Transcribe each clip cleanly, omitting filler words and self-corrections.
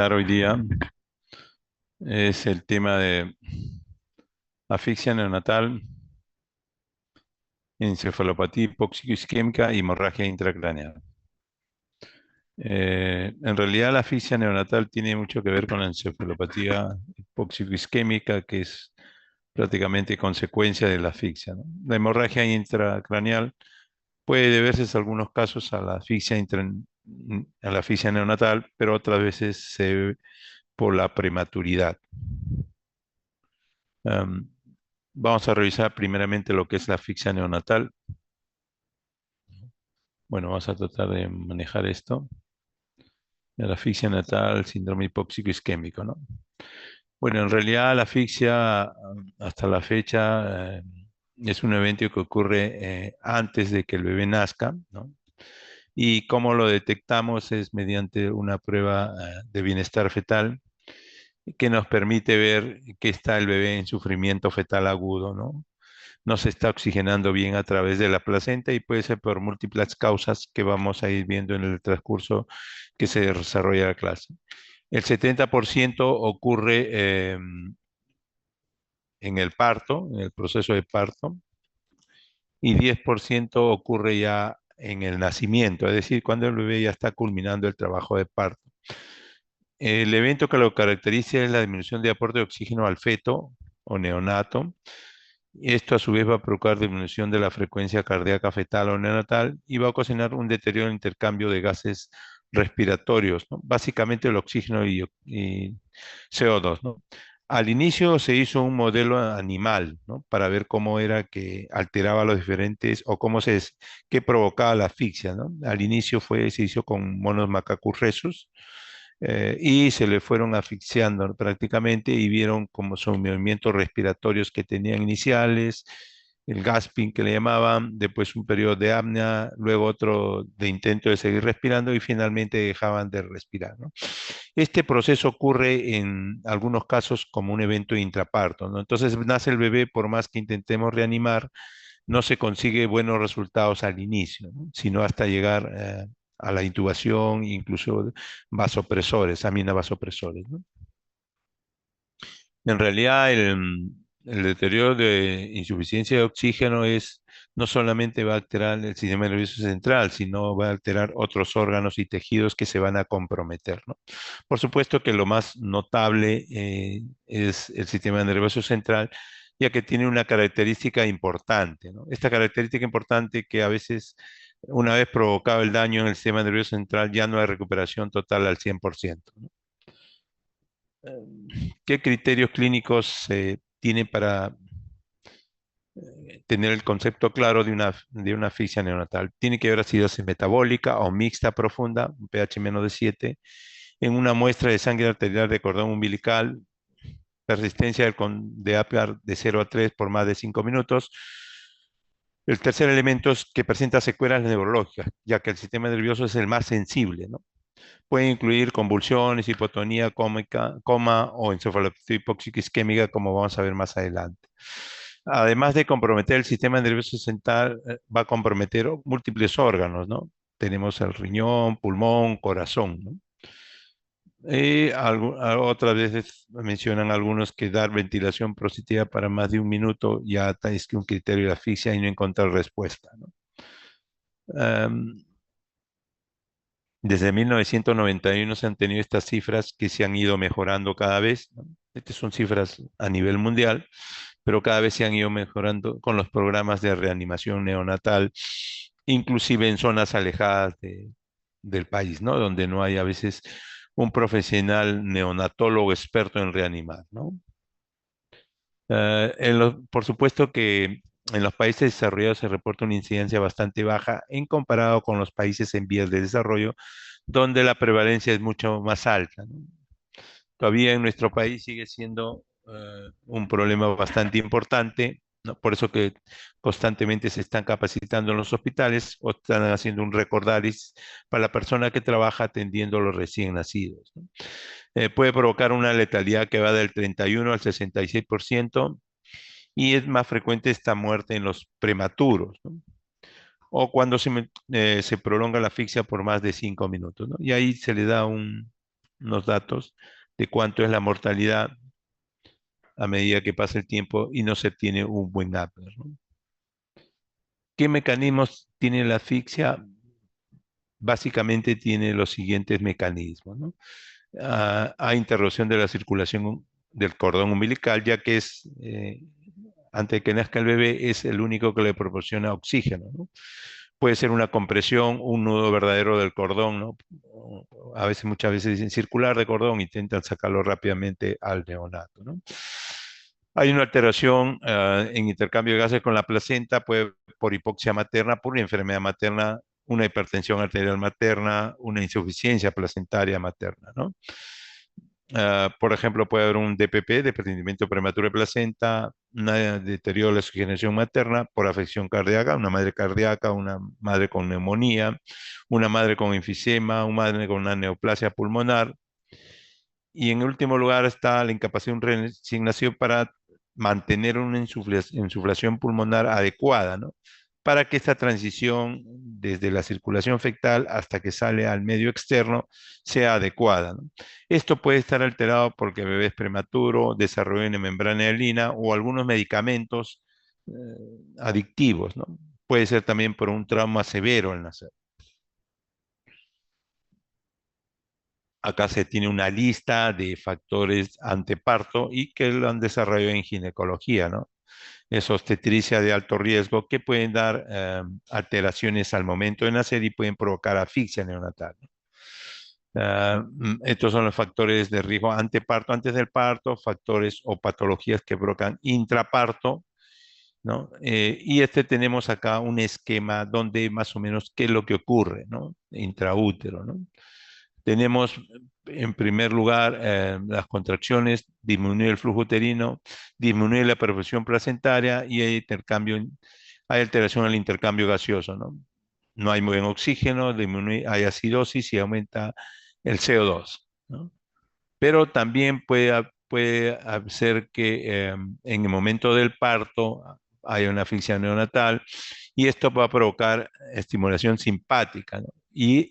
Hoy día es el tema de asfixia neonatal, encefalopatía hipoxico-isquémica y hemorragia intracraneal. En realidad la asfixia neonatal tiene mucho que ver con la encefalopatía hipoxico-isquémica, que es prácticamente consecuencia de la asfixia, ¿no? La hemorragia intracraneal puede deberse en algunos casos a la a la asfixia neonatal, pero otras veces se debe por la prematuridad. Am, Vamos a revisar primeramente lo que es la asfixia neonatal. Bueno, vamos a tratar de manejar esto. La asfixia neonatal, síndrome hipóxico isquémico, ¿no? Bueno, en realidad la asfixia hasta la fecha es un evento que ocurre antes de que el bebé nazca, ¿no? Y cómo lo detectamos es mediante una prueba de bienestar fetal que nos permite ver que está el bebé en sufrimiento fetal agudo, ¿no? No se está oxigenando bien a través de la placenta y puede ser por múltiples causas que vamos a ir viendo en el transcurso que se desarrolla la clase. El 70% ocurre en el parto, en el proceso de parto, y 10% ocurre ya en el nacimiento, es decir, cuando el bebé ya está culminando el trabajo de parto. El evento que lo caracteriza es la disminución de aporte de oxígeno al feto o neonato. Esto a su vez va a provocar disminución de la frecuencia cardíaca fetal o neonatal y va a ocasionar un deterioro en el intercambio de gases respiratorios, ¿no? Básicamente el oxígeno y CO2, ¿no? Al inicio se hizo un modelo animal, ¿no? Para ver cómo era que alteraba los diferentes o qué provocaba la asfixia, ¿no? Al inicio se hizo con monos macacus rhesus, y se le fueron asfixiando, ¿no? Prácticamente y vieron como son movimientos respiratorios que tenían iniciales, el gasping que le llamaban, después un periodo de apnea, luego otro de intento de seguir respirando y finalmente dejaban de respirar, ¿no? Este proceso ocurre en algunos casos como un evento intraparto, ¿no? Entonces nace el bebé, por más que intentemos reanimar, no se consigue buenos resultados al inicio, ¿no? Sino hasta llegar a la intubación, incluso vasopresores, aminavasopresores, ¿no? En realidad, el deterioro de insuficiencia de oxígeno no solamente va a alterar el sistema nervioso central, sino va a alterar otros órganos y tejidos que se van a comprometer, ¿no? Por supuesto que lo más notable es el sistema nervioso central, ya que tiene una característica importante, ¿no? Esta característica importante que a veces, una vez provocado el daño en el sistema nervioso central, ya no hay recuperación total al 100%, ¿no? ¿Qué criterios clínicos se tiene para tener el concepto claro de una asfixia neonatal? Tiene que haber acidosis metabólica o mixta profunda, un pH menos de 7, en una muestra de sangre arterial de cordón umbilical, persistencia de Apgar de 0 a 3 por más de 5 minutos. El tercer elemento es que presenta secuelas neurológicas, ya que el sistema nervioso es el más sensible, ¿no? Puede incluir convulsiones, hipotonía cómica, coma o encefalopatía hipóxica isquémica, como vamos a ver más adelante. Además de comprometer el sistema nervioso central, va a comprometer múltiples órganos, ¿no? Tenemos el riñón, pulmón, corazón, ¿no? Otras veces mencionan algunos que dar ventilación positiva para más de un minuto ya es que un criterio de asfixia y no encontrar respuesta, ¿no? Am, Desde 1991 se han tenido estas cifras que se han ido mejorando cada vez, ¿no? Estas son cifras a nivel mundial, pero cada vez se han ido mejorando con los programas de reanimación neonatal, inclusive en zonas alejadas del país, ¿no? Donde no hay a veces un profesional neonatólogo experto en reanimar, ¿no? Por supuesto que en los países desarrollados se reporta una incidencia bastante baja en comparado con los países en vías de desarrollo, donde la prevalencia es mucho más alta, ¿no? Todavía en nuestro país sigue siendo un problema bastante importante, ¿no? Por eso que constantemente se están capacitando en los hospitales o están haciendo un recordaris para la persona que trabaja atendiendo a los recién nacidos, ¿no? Puede provocar una letalidad que va del 31 al 66% y es más frecuente esta muerte en los prematuros, ¿no? O cuando se prolonga la asfixia por más de 5 minutos, ¿no? Y ahí se le da unos datos de cuánto es la mortalidad a medida que pasa el tiempo y no se tiene un buen Appler, ¿no? ¿Qué mecanismos tiene la asfixia? Básicamente tiene los siguientes mecanismos, ¿no? Hay interrupción de la circulación del cordón umbilical, ya que antes de que nazca el bebé, es el único que le proporciona oxígeno, ¿no? Puede ser una compresión, un nudo verdadero del cordón, ¿no? A veces, muchas veces dicen circular de cordón, intentan sacarlo rápidamente al neonato, ¿no? Hay una alteración en intercambio de gases con la placenta, puede por hipoxia materna, por una enfermedad materna, una hipertensión arterial materna, una insuficiencia placentaria materna, ¿no? Por ejemplo, puede haber un DPP, desprendimiento prematuro de placenta, un deterioro de la oxigenación materna por afección cardíaca, una madre cardíaca, una madre con neumonía, una madre con enfisema, una madre con una neoplasia pulmonar. Y en último lugar está la incapacidad de un recién nacido para mantener una insuflación pulmonar adecuada, ¿no? Para que esta transición desde la circulación fetal hasta que sale al medio externo sea adecuada, ¿no? Esto puede estar alterado porque el bebé es prematuro, desarrollo de membrana hialina o algunos medicamentos eh, adictivos, ¿no? Puede ser también por un trauma severo al nacer. Acá se tiene una lista de factores anteparto y que lo han desarrollado en ginecología, ¿no? Es obstetricia de alto riesgo que pueden dar alteraciones al momento de nacer y pueden provocar asfixia neonatal, ¿no? Estos son los factores de riesgo anteparto, antes del parto, factores o patologías que provocan intraparto, ¿no? Y tenemos acá un esquema donde más o menos qué es lo que ocurre, ¿no? Intraútero, ¿no? Tenemos en primer lugar las contracciones, disminuye el flujo uterino, disminuye la perfusión placentaria y hay alteración al intercambio gaseoso, ¿no? No hay muy buen oxígeno, hay acidosis y aumenta el CO2, ¿no? Pero también puede hacer que en el momento del parto haya una asfixia neonatal y esto va a provocar estimulación simpática, ¿no? Y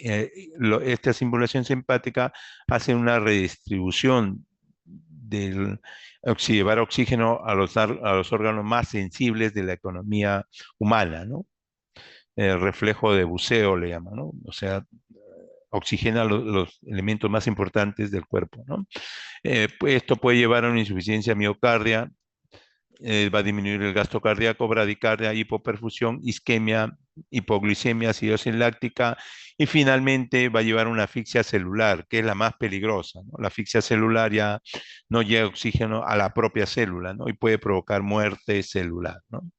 esta estimulación simpática hace una redistribución del llevar oxígeno a los órganos más sensibles de la economía humana, ¿no? El reflejo de buceo le llaman, ¿no? O sea, oxigena los elementos más importantes del cuerpo, ¿no? Pues esto puede llevar a una insuficiencia miocardia, va a disminuir el gasto cardíaco, bradicardia, hipoperfusión, isquemia, hipoglicemia, acidosis láctica y finalmente va a llevar a una asfixia celular, que es la más peligrosa, ¿no? La asfixia celular ya no llega oxígeno a la propia célula, ¿no? Y puede provocar muerte celular, ¿no?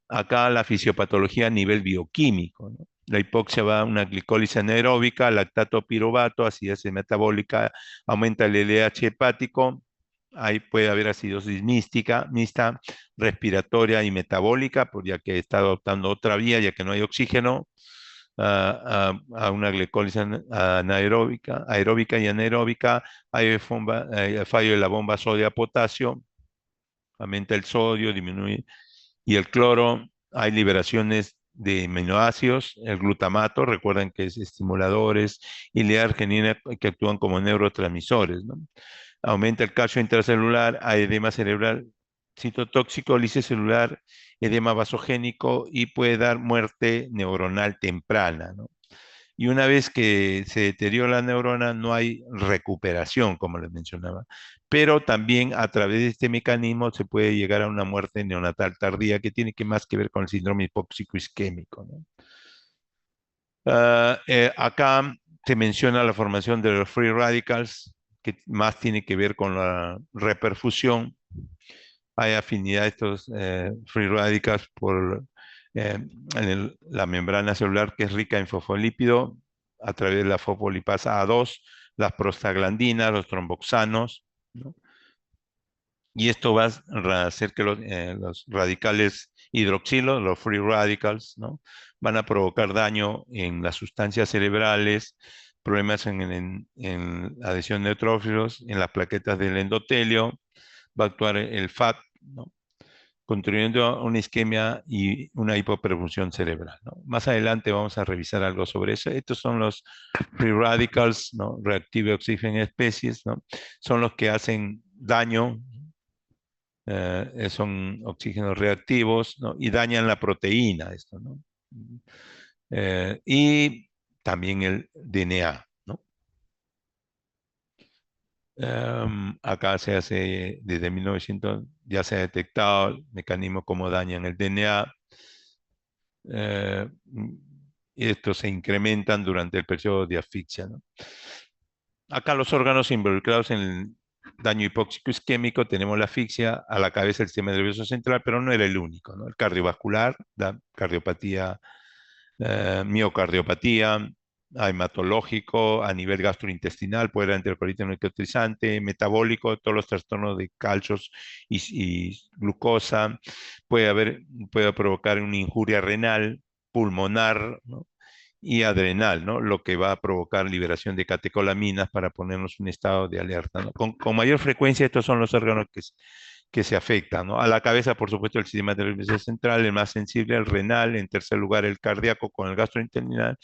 Acá la fisiopatología a nivel bioquímico, ¿no? La hipoxia va a una glicólisis anaeróbica, lactato piruvato, acidez metabólica, aumenta el LH hepático, ahí puede haber acidosis mixta, respiratoria y metabólica, ya que está adoptando otra vía, ya que no hay oxígeno, a una glicólisis anaeróbica, aeróbica y anaeróbica, hay fallo de la bomba sodio-potasio, aumenta el sodio, disminuye y el cloro, hay liberaciones de aminoácidos, el glutamato, recuerden que es estimuladores, y la arginina que actúan como neurotransmisores, ¿no? Aumenta el calcio intracelular, hay edema cerebral citotóxico, lisis celular, edema vasogénico y puede dar muerte neuronal temprana, ¿no? Y una vez que se deteriora la neurona, no hay recuperación, como les mencionaba. Pero también a través de este mecanismo se puede llegar a una muerte neonatal tardía que tiene más que ver con el síndrome hipóxico isquémico, ¿no? Acá se menciona la formación de los free radicals, que más tiene que ver con la reperfusión. Hay afinidad de estos free radicals la membrana celular que es rica en fosfolípido a través de la fosfolipasa A2, las prostaglandinas, los tromboxanos, ¿no? Y esto va a hacer que los radicales hidroxilos, los free radicals, ¿no? Van a provocar daño en las sustancias cerebrales, problemas en la adhesión de neutrófilos, en las plaquetas del endotelio, va a actuar el FAT, ¿no? contribuyendo a una isquemia y una hipoperfusión cerebral, ¿no? Más adelante vamos a revisar algo sobre eso. Estos son los free radicals, ¿no? Reactive oxygen species, ¿no? Son los que hacen daño, son oxígenos reactivos, ¿no? Y dañan la proteína, esto, ¿no? Y también el DNA, ¿no? Acá se hace, desde 1900 ya se ha detectado el mecanismo cómo dañan el DNA. eh, y estos se incrementan durante el periodo de asfixia, ¿no? Acá los órganos involucrados en el daño hipóxico isquémico, tenemos la asfixia, a la cabeza el sistema nervioso central, pero no era el único, ¿no? El cardiovascular, la cardiopatía, miocardiopatía, hematológico, a nivel gastrointestinal, puede haber enterocolitis no cicatrizante, metabólico, todos los trastornos de calcios y glucosa, puede provocar una injuria renal, pulmonar, ¿no? Y adrenal, ¿no? Lo que va a provocar liberación de catecolaminas para ponernos en un estado de alerta, ¿no? Con mayor frecuencia estos son los órganos que se afectan, ¿no? A la cabeza, por supuesto, el sistema nervioso central, el más sensible, el renal, en tercer lugar el cardíaco con el gastrointestinal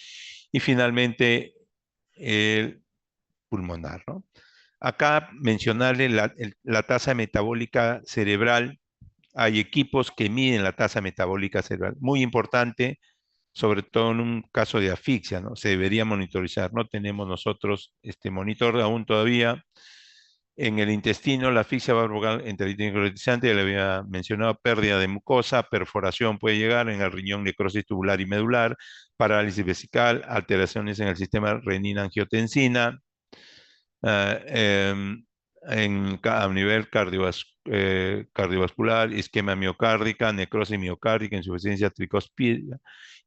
y finalmente el pulmonar, ¿no? Acá mencionarle la tasa metabólica cerebral. Hay equipos que miden la tasa metabólica cerebral. Muy importante, sobre todo en un caso de asfixia, ¿no? Se debería monitorizar. No tenemos nosotros este monitor aún todavía. En el intestino, la asfixia va a provocar enteritis necrotizante, ya le había mencionado, pérdida de mucosa, perforación puede llegar en el riñón, necrosis tubular y medular, parálisis vesical, alteraciones en el sistema renina-angiotensina, ah, a nivel cardiovascular, isquemia miocárdica, necrosis miocárdica, insuficiencia tricospídica,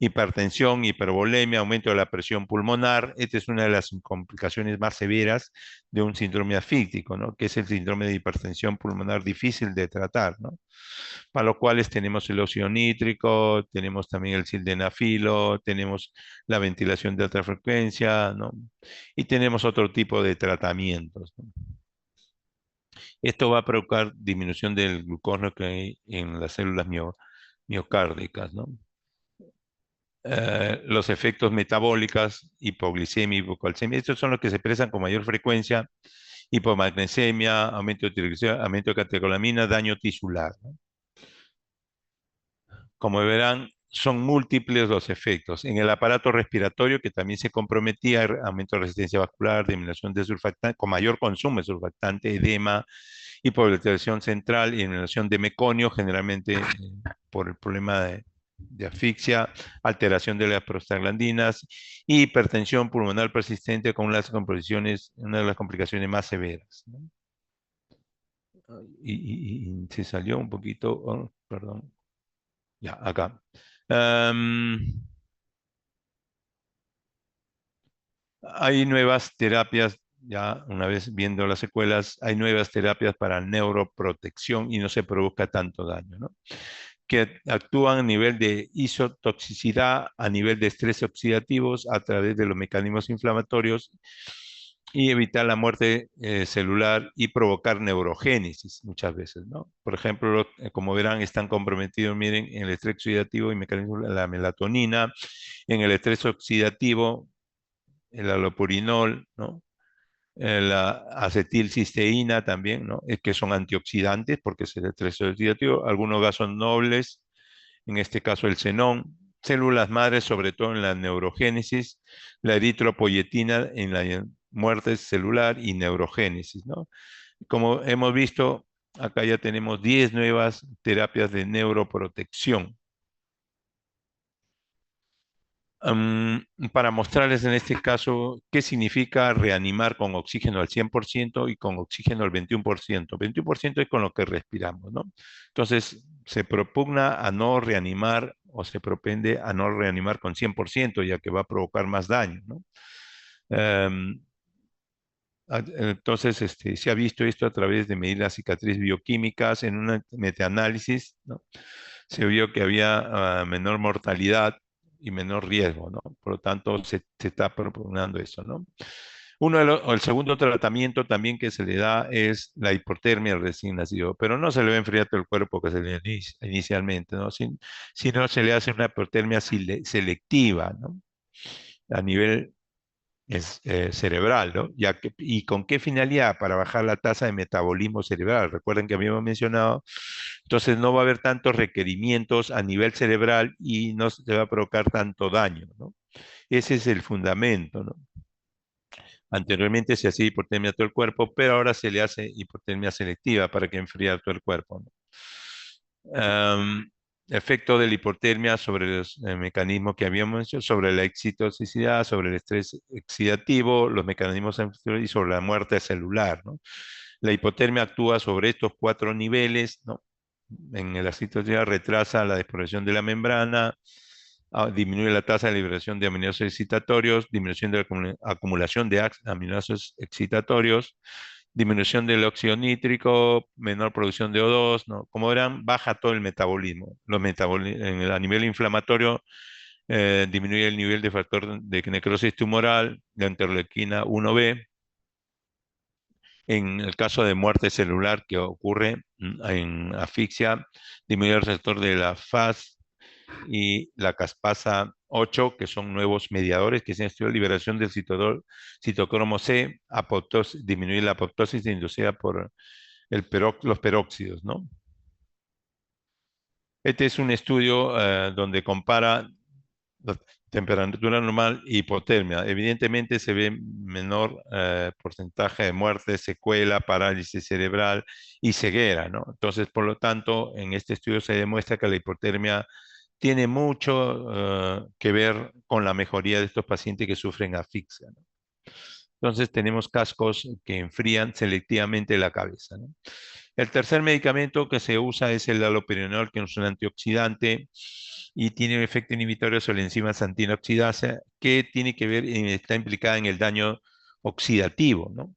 hipertensión, hipervolemia, aumento de la presión pulmonar. Esta es una de las complicaciones más severas de un síndrome asfíctico, ¿no? Que es el síndrome de hipertensión pulmonar difícil de tratar, ¿no? Para lo cual tenemos el óxido nítrico, tenemos también el sildenafilo, tenemos la ventilación de alta frecuencia, ¿no? Y tenemos otro tipo de tratamientos, ¿no? Esto va a provocar disminución del glucógeno que hay en las células miocárdicas, ¿no? Los efectos metabólicos, hipoglicemia, hipocalcemia, estos son los que se expresan con mayor frecuencia: hipomagnesemia, aumento de triglicéridos, aumento de catecolamina, daño tisular, ¿no? Como verán, son múltiples los efectos. En el aparato respiratorio, que también se comprometía, aumento de resistencia vascular, disminución de surfactante, con mayor consumo de surfactante, edema, hipovolemización central y eliminación de meconio, generalmente por el problema de asfixia, alteración de las prostaglandinas, y hipertensión pulmonar persistente con una de las complicaciones más severas, ¿no? Y se salió un poquito, oh, perdón, ya, acá. Am, Hay nuevas terapias, ya una vez viendo las secuelas, hay nuevas terapias para neuroprotección y no se provoca tanto daño, ¿no? Que actúan a nivel de isotoxicidad, a nivel de estrés oxidativos, a través de los mecanismos inflamatorios y evitar la muerte celular y provocar neurogénesis muchas veces, ¿no? Por ejemplo, como verán, están comprometidos, miren, en el estrés oxidativo y mecanismo de la melatonina, en el estrés oxidativo, el alopurinol, ¿no? La acetilcisteína también, ¿no? Es que son antioxidantes porque es el estrés oxidativo, algunos gases nobles, en este caso el xenón, células madres, sobre todo en la neurogénesis, la eritropoyetina en la muerte celular y neurogénesis, ¿no? Como hemos visto, acá ya tenemos 10 nuevas terapias de neuroprotección. Para mostrarles en este caso qué significa reanimar con oxígeno al 100% y con oxígeno al 21%. 21% es con lo que respiramos, ¿no? Entonces, se propugna a no reanimar o se propende a no reanimar con 100%, ya que va a provocar más daño, ¿no? Em, entonces, se ha visto esto a través de medir las cicatrices bioquímicas en una metaanálisis, ¿no? Se vio que había menor mortalidad y menor riesgo, ¿no? Por lo tanto, se está propugnando eso, ¿no? O el segundo tratamiento también que se le da es la hipotermia al recién nacido, pero no se le va a enfriar todo el cuerpo que se le inicialmente, ¿no? Sino se le hace una hipotermia selectiva, ¿no? A nivel cerebral, ¿no? ¿Y con qué finalidad? Para bajar la tasa de metabolismo cerebral. Recuerden que habíamos mencionado, entonces no va a haber tantos requerimientos a nivel cerebral y no se va a provocar tanto daño, ¿no? Ese es el fundamento, ¿no? Anteriormente se hacía hipotermia a todo el cuerpo, pero ahora se le hace hipotermia selectiva para que enfriar todo el cuerpo, ¿no? Am, Efecto de la hipotermia sobre los mecanismos que habíamos hecho, sobre la excitotoxicidad, sobre el estrés excitativo, los mecanismos y sobre la muerte celular, ¿no? La hipotermia actúa sobre estos cuatro niveles, ¿no? En la excitotoxicidad retrasa la desprogresión de la membrana, disminuye la tasa de liberación de aminoácidos excitatorios, disminución de la acumulación de aminoácidos excitatorios, disminución del óxido nítrico, menor producción de O2, ¿no? Como verán, baja todo el metabolismo. A nivel inflamatorio, disminuye el nivel de factor de necrosis tumoral, la interleuquina 1B. En el caso de muerte celular que ocurre en asfixia, disminuye el receptor de la FAS y la caspasa 8, que son nuevos mediadores que se han estudiado liberación del citocromo C, disminuir la apoptosis inducida por los peróxidos, ¿no? Este es un estudio donde compara la temperatura normal y hipotermia. Evidentemente se ve menor porcentaje de muerte, secuela, parálisis cerebral y ceguera, ¿no? Entonces, por lo tanto, en este estudio se demuestra que la hipotermia tiene mucho que ver con la mejoría de estos pacientes que sufren asfixia, ¿no? Entonces tenemos cascos que enfrían selectivamente la cabeza, ¿no? El tercer medicamento que se usa es el allopurinol, que es un antioxidante y tiene un efecto inhibitorio sobre la enzima antioxidasa que tiene que ver, está implicada en el daño oxidativo, ¿no?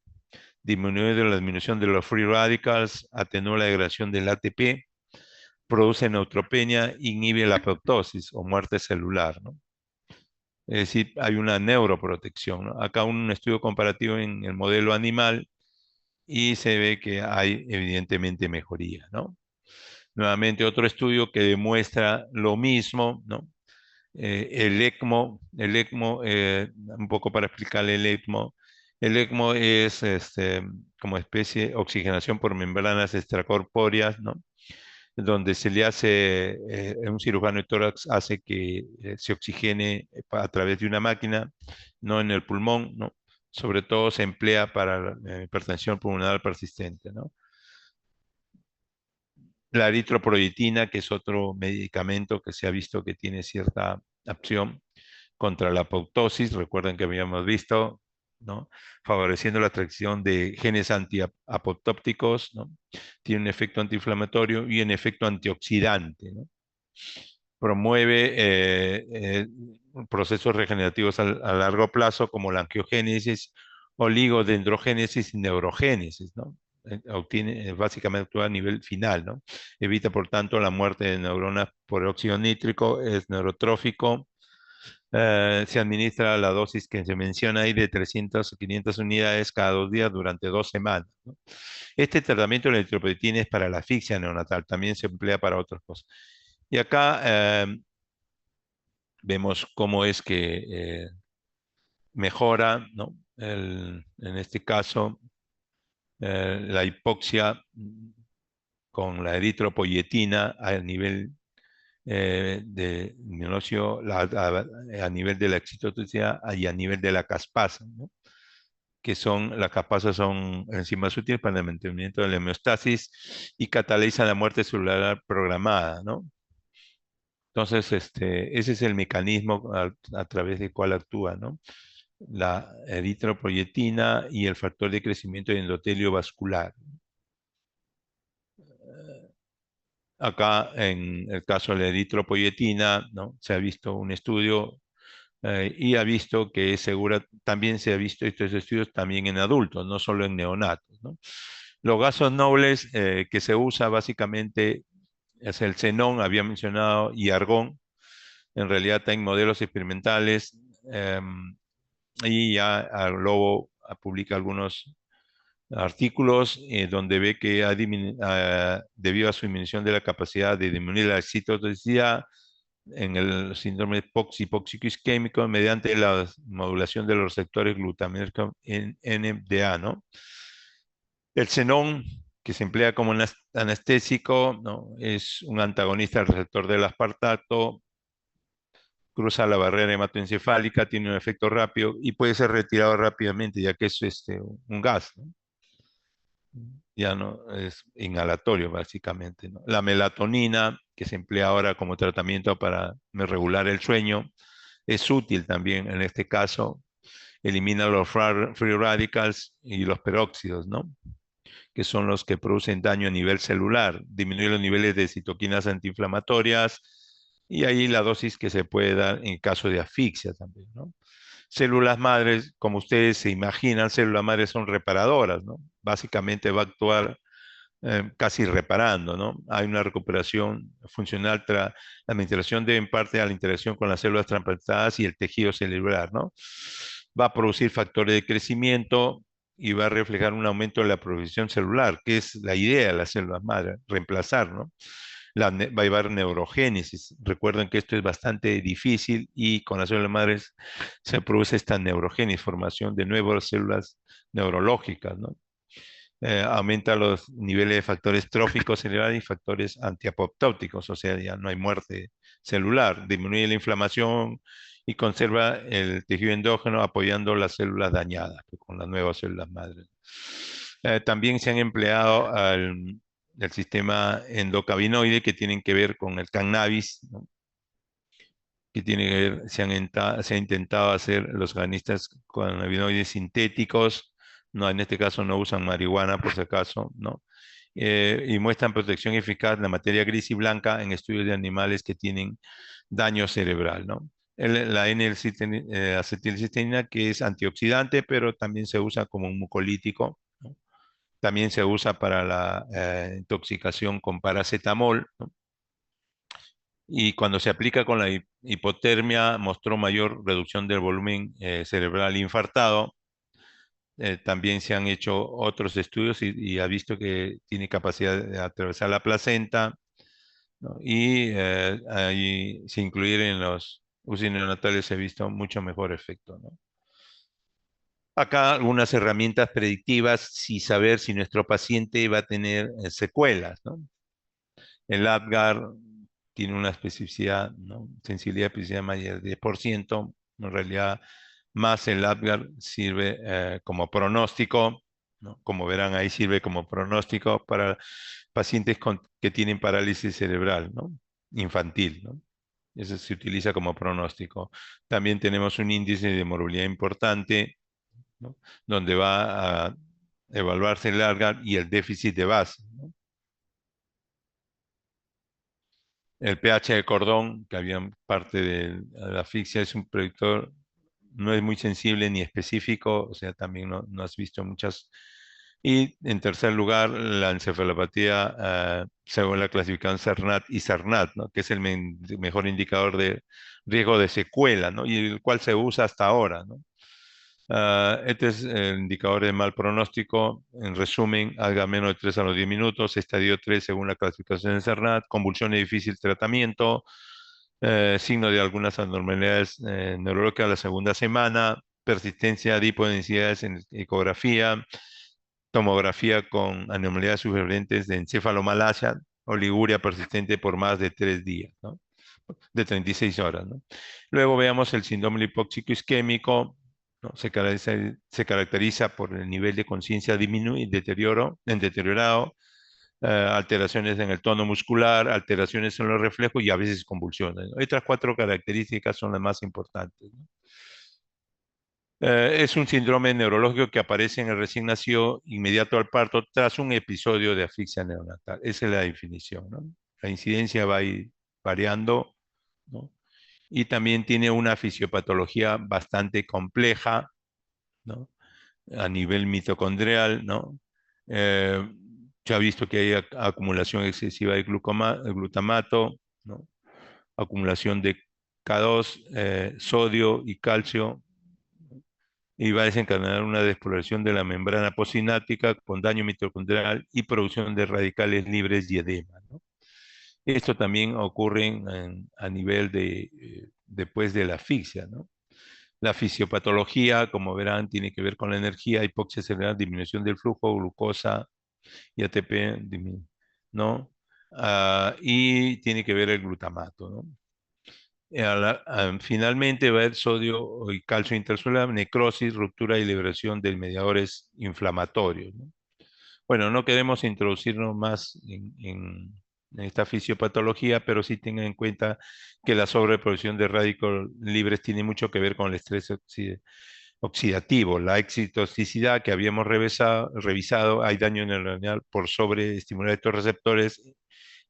Disminuye la disminución de los free radicals, atenúa la degradación del ATP, produce neutropenia, inhibe la apoptosis o muerte celular, ¿no? Es decir, hay una neuroprotección, ¿no? Acá un estudio comparativo en el modelo animal y se ve que hay evidentemente mejoría, ¿no? Nuevamente otro estudio que demuestra lo mismo, ¿no? Un poco para explicarle el ECMO es como especie de oxigenación por membranas extracorpóreas, ¿no? Donde se le hace, un cirujano de tórax hace que se oxigene a través de una máquina, no en el pulmón, ¿no? Sobre todo se emplea para la hipertensión pulmonar persistente, ¿no? La eritropoyetina, que es otro medicamento que se ha visto que tiene cierta acción contra la apoptosis, recuerden que habíamos visto, ¿no? Favoreciendo la atracción de genes antiapoptópticos, ¿no? Tiene un efecto antiinflamatorio y un efecto antioxidante, ¿no? Promueve procesos regenerativos a largo plazo como la angiogénesis, oligodendrogénesis y neurogénesis, ¿no? Básicamente actúa a nivel final, ¿no? Evita, por tanto, la muerte de neuronas por óxido nítrico, es neurotrófico. Se administra la dosis que se menciona ahí de 300 o 500 unidades cada 2 días durante 2 semanas, ¿no? Este tratamiento de la eritropoyetina es para la asfixia neonatal, también se emplea para otras cosas. Y acá vemos cómo es que mejora, ¿no? En este caso, la hipoxia con la eritropoyetina a nivel de minóxido, a nivel de la excitotoxicidad y a nivel de la caspasa, ¿no? Las caspasas son enzimas útiles para el mantenimiento de la homeostasis y catalizan la muerte celular programada, ¿no? Entonces, ese es el mecanismo a través del cual actúa, ¿no? La eritropoyetina y el factor de crecimiento de endotelio vascular. Acá, en el caso de la eritropoyetina, ¿no? Se ha visto un estudio y ha visto que es segura, también se ha visto estos estudios también en adultos, no solo en neonatos, ¿no? Los gases nobles que se usa básicamente es el xenón, había mencionado, y argón. En realidad está en modelos experimentales y ya publica algunos artículos donde ve que debido a su disminución de la capacidad de disminuir la excitotoxicidad en el síndrome hipóxico isquémico mediante la modulación de los receptores glutaminérgicos en NMDA, ¿no? El xenón, que se emplea como anestésico, ¿no? Es un antagonista del receptor del aspartato, cruza la barrera hematoencefálica, tiene un efecto rápido y puede ser retirado rápidamente, ya que es un gas, ¿no? Ya no es inhalatorio básicamente, ¿no? La melatonina, que se emplea ahora como tratamiento para regular el sueño, es útil también en este caso. Elimina los free radicals y los peróxidos, ¿no? Que son los que producen daño a nivel celular, disminuye los niveles de citoquinas antiinflamatorias y ahí la dosis que se puede dar en caso de asfixia también, ¿no? Células madres, como ustedes se imaginan, células madres son reparadoras, ¿no? Básicamente va a actuar casi reparando, ¿no? Hay una recuperación funcional tras la administración de en parte a la interacción con las células trasplantadas y el tejido celular, ¿no? Va a producir factores de crecimiento y va a reflejar un aumento de la producción celular, que es la idea de las células madres, reemplazar, ¿no? Va a llevar neurogénesis. Recuerden que esto es bastante difícil y con las células madres se produce esta neurogénesis, formación de nuevas células neurológicas, ¿no? Aumenta los niveles de factores tróficos celulares y factores antiapoptóticos, o sea, ya no hay muerte celular, disminuye la inflamación y conserva el tejido endógeno apoyando las células dañadas con las nuevas células madres. También se han empleado el sistema endocannabinoide que tienen que ver con el cannabis, ¿no? Que tiene que ver, se ha intentado hacer los cannabinoides cannabinoides sintéticos, no, en este caso no usan marihuana por si acaso, ¿no? Y muestran protección eficaz en la materia gris y blanca en estudios de animales que tienen daño cerebral, ¿no? La N-acetilcisteína que es antioxidante, pero también se usa como un mucolítico, ¿no? También se usa para la intoxicación con paracetamol, ¿no? Y cuando se aplica con la hipotermia mostró mayor reducción del volumen cerebral infartado. También se han hecho otros estudios y ha visto que tiene capacidad de atravesar la placenta, ¿no? Y ahí, si incluir en los UCI neonatales se ha visto mucho mejor efecto, ¿no? Acá algunas herramientas predictivas, si saber si nuestro paciente va a tener secuelas, ¿no? El ADGAR tiene una especificidad, ¿no? Sensibilidad especificidad mayor de 10%. En realidad, más el ADGAR sirve como pronóstico, ¿no? Como verán, ahí sirve como pronóstico para pacientes que tienen parálisis cerebral, ¿no? Infantil, ¿no? Eso se utiliza como pronóstico. También tenemos un índice de morbilidad importante, ¿no? Donde va a evaluarse el ADGAR y el déficit de base, ¿no? El pH de cordón, que había parte de la asfixia, es un predictor, no es muy sensible ni específico, o sea, también no has visto muchas. Y en tercer lugar, la encefalopatía, según la clasificación CERNAT y CERNAT, ¿no? Que es el mejor indicador de riesgo de secuela, ¿no? Y el cual se usa hasta ahora, ¿no? Este es el indicador de mal pronóstico. En resumen, haga menos de 3 a los 10 minutos, estadio 3 según la clasificación de CERNAT, convulsión y difícil tratamiento, signo de algunas anormalidades neurológicas la segunda semana, persistencia de hipodensidades en ecografía, tomografía con anomalías subreferentes de encefalomalacia, oliguria persistente por más de 3 días, ¿no? De 36 horas, ¿no? Luego veamos el síndrome hipóxico isquémico, ¿no? Se caracteriza por el nivel de conciencia disminuido, deteriorado, alteraciones en el tono muscular, alteraciones en los reflejos y a veces convulsiones, ¿no? Estas cuatro características son las más importantes, ¿no? Es un síndrome neurológico que aparece en el recién nacido inmediato al parto tras un episodio de asfixia neonatal. Esa es la definición, ¿no? La incidencia va a ir variando, ¿no? Y también tiene una fisiopatología bastante compleja, ¿no? A nivel mitocondrial, ¿no? Eh, Se ha visto que hay acumulación excesiva de glutamato, ¿no? Acumulación de K2, sodio y calcio, y va a desencadenar una despoblación de la membrana postsináptica con daño mitocondrial y producción de radicales libres y edema, ¿no? Esto también ocurre a nivel después de la asfixia, ¿no? La fisiopatología, como verán, tiene que ver con la energía, hipoxia cerebral, disminución del flujo, glucosa y ATP, ¿no? Y tiene que ver el glutamato, ¿no? Finalmente va a haber sodio y calcio intercelular, necrosis, ruptura y liberación de mediadores inflamatorios, ¿no? Bueno, no queremos introducirnos más en esta fisiopatología, pero sí tengan en cuenta que la sobreproducción de radicales libres tiene mucho que ver con el estrés oxidativo, la excitotoxicidad que habíamos revisado, hay daño neuronal por sobreestimular estos receptores,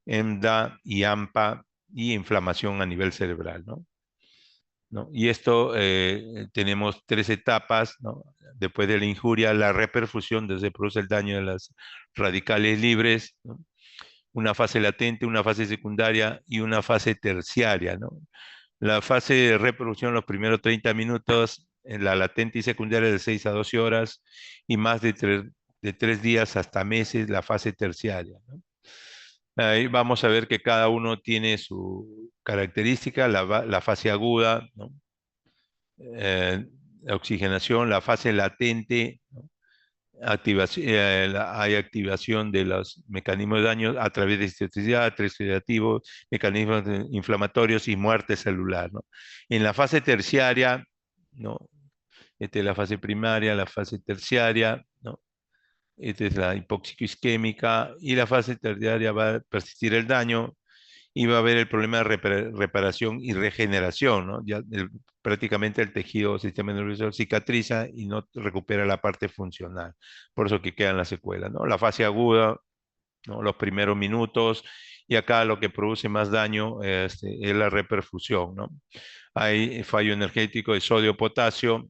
EMDA y AMPA, y inflamación a nivel cerebral, ¿no? ¿No? Y esto tenemos tres etapas, ¿no? Después de la injuria, la reperfusión, donde se produce el daño de las radicales libres, ¿no? Una fase latente, una fase secundaria y una fase terciaria, ¿no? La fase de reproducción, los primeros 30 minutos, en la latente y secundaria de 6 a 12 horas y más de 3 días hasta meses, la fase terciaria, ¿no? Ahí vamos a ver que cada uno tiene su característica, la fase aguda, ¿no? eh, Oxigenación, la fase latente, ¿no? Hay activación de los mecanismos de daño a través de toxicidad, estrés oxidativo, mecanismos inflamatorios y muerte celular, ¿no? En la fase terciaria, ¿no? Esta es la fase primaria, la fase terciaria, ¿no? Esta es la hipoxico-isquémica y la fase terciaria va a persistir el daño y va a haber el problema de reparación y regeneración, ¿no? Ya prácticamente el tejido sistema nervioso cicatriza y no recupera la parte funcional. Por eso que quedan las secuelas, ¿no? La fase aguda, ¿no? Los primeros minutos, y acá lo que produce más daño es la reperfusión, ¿no? Hay fallo energético de sodio-potasio,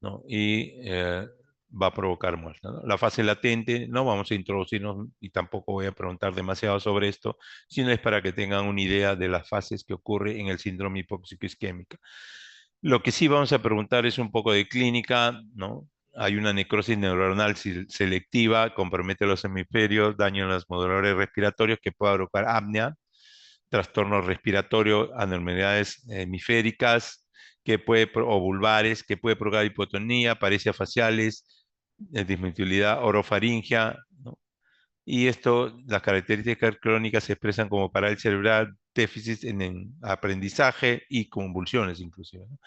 ¿no? Y va a provocar muerte, ¿no? La fase latente, no vamos a introducirnos y tampoco voy a preguntar demasiado sobre esto, sino es para que tengan una idea de las fases que ocurre en el síndrome hipóxico isquémica. Lo que sí vamos a preguntar es un poco de clínica, ¿no? Hay una necrosis neuronal selectiva, compromete los hemisferios, daño en los moduladores respiratorios que puede provocar apnea, trastorno respiratorio, anormalidades hemisféricas, o vulvares, que puede provocar hipotonía, paresias faciales, dismotilidad orofaringia, ¿no? Y esto, las características crónicas se expresan como parálisis cerebral, déficit en aprendizaje y convulsiones inclusive, ¿no?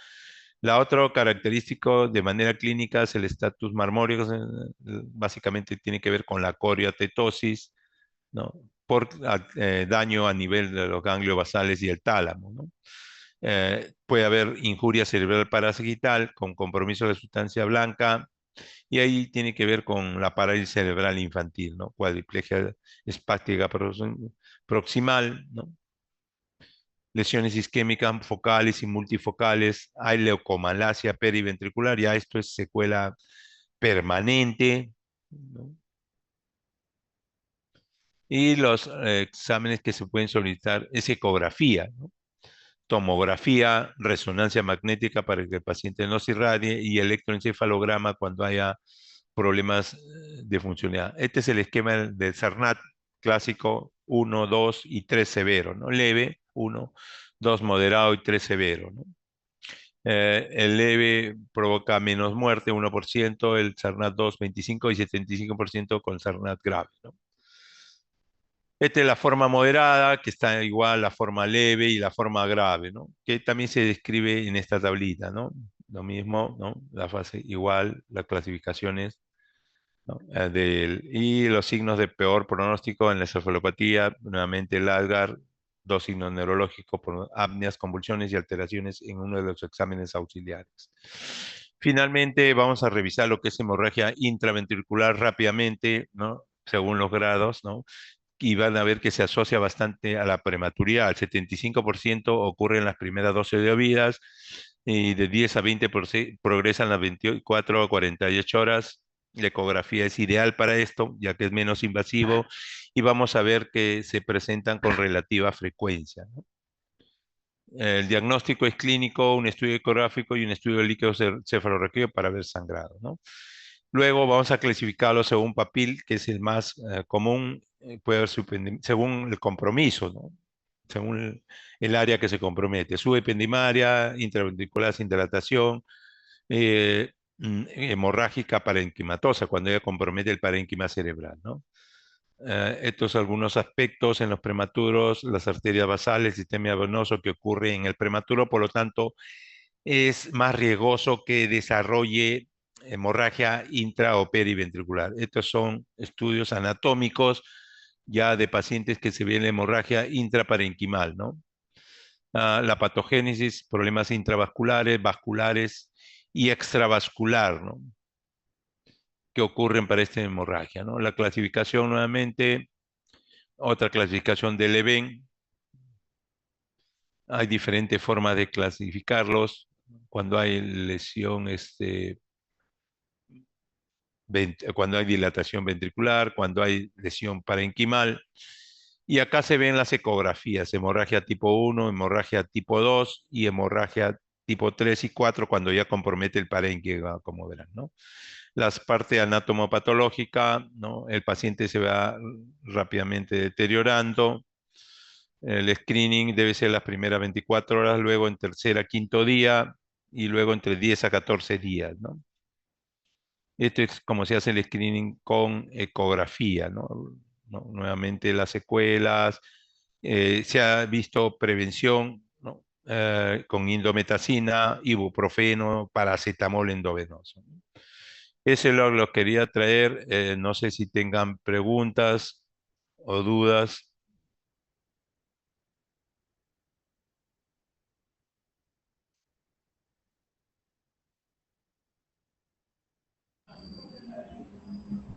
La otra característica de manera clínica es el estatus marmórico, básicamente tiene que ver con la coriatetosis, ¿no? Por daño a nivel de los ganglios basales y el tálamo, ¿no? Puede haber injuria cerebral parasital con compromiso de sustancia blanca, y ahí tiene que ver con la parálisis cerebral infantil, ¿no? Cuadriplegia espástica proximal, ¿no? Lesiones isquémicas focales y multifocales, hay leucomalacia periventricular, ya esto es secuela permanente, ¿no? Y los exámenes que se pueden solicitar es ecografía, ¿no? Tomografía, resonancia magnética para que el paciente no se irradie y electroencefalograma cuando haya problemas de funcionalidad. Este es el esquema del Sarnat clásico: 1, 2 y 3 severo, ¿no? Leve, 1, 2 moderado y 3 severo, ¿no? El leve provoca menos muerte, 1%, el Sarnat 2, 25 y 75% con Sarnat grave, ¿no? Esta es la forma moderada, que está igual la forma leve y la forma grave, ¿no? Que también se describe en esta tablita, ¿no? Lo mismo, ¿no? La fase igual, las clasificaciones, ¿no? Y los signos de peor pronóstico en la encefalopatía, nuevamente el Algar, dos signos neurológicos, por apneas, convulsiones y alteraciones en uno de los exámenes auxiliares. Finalmente, vamos a revisar lo que es hemorragia intraventricular rápidamente, ¿no? Según los grados, ¿no? Y van a ver que se asocia bastante a la prematuridad. El 75% ocurre en las primeras 12 de vidas y de 10 a 20% progresan las 24 a 48 horas. La ecografía es ideal para esto, ya que es menos invasivo y vamos a ver que se presentan con relativa frecuencia, ¿no? El diagnóstico es clínico, un estudio ecográfico y un estudio de líquidos cefalorraquídeos para ver sangrado, ¿no? Luego vamos a clasificarlo según papil, que es el más común, puede haber según el compromiso, ¿no? Según el área que se compromete. Subependimaria, intraventricular sin dilatación, hemorrágica parenquimatosa, cuando ya compromete el parénquima cerebral, ¿no? Estos algunos aspectos en los prematuros, las arterias basales, el sistema venoso que ocurre en el prematuro, por lo tanto, es más riesgoso que desarrolle hemorragia intra o periventricular. Estos son estudios anatómicos ya de pacientes que se ven la hemorragia intraparenquimal, ¿no? La patogénesis, problemas intravasculares, vasculares y extravascular, ¿no? Que ocurren para esta hemorragia, ¿no? La clasificación nuevamente, otra clasificación del EVEN, hay diferentes formas de clasificarlos. Cuando hay lesión, cuando hay dilatación ventricular, cuando hay lesión parenquimal. Y acá se ven las ecografías, hemorragia tipo 1, hemorragia tipo 2 y hemorragia tipo 3 y 4 cuando ya compromete el parénquima, como verán, ¿no? Las partes anatomopatológica, ¿no? El paciente se va rápidamente deteriorando. El screening debe ser las primeras 24 horas, luego en tercera, quinto día y luego entre 10 a 14 días, ¿no? Esto es como se hace el screening con ecografía, ¿no? Nuevamente las secuelas, se ha visto prevención, ¿no? Con indometacina, ibuprofeno, paracetamol endovenoso. Ese lo quería traer, no sé si tengan preguntas o dudas.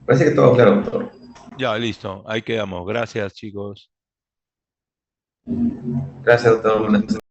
Parece que todo claro, doctor. Ya, listo, ahí quedamos. Gracias, chicos. Gracias, doctor.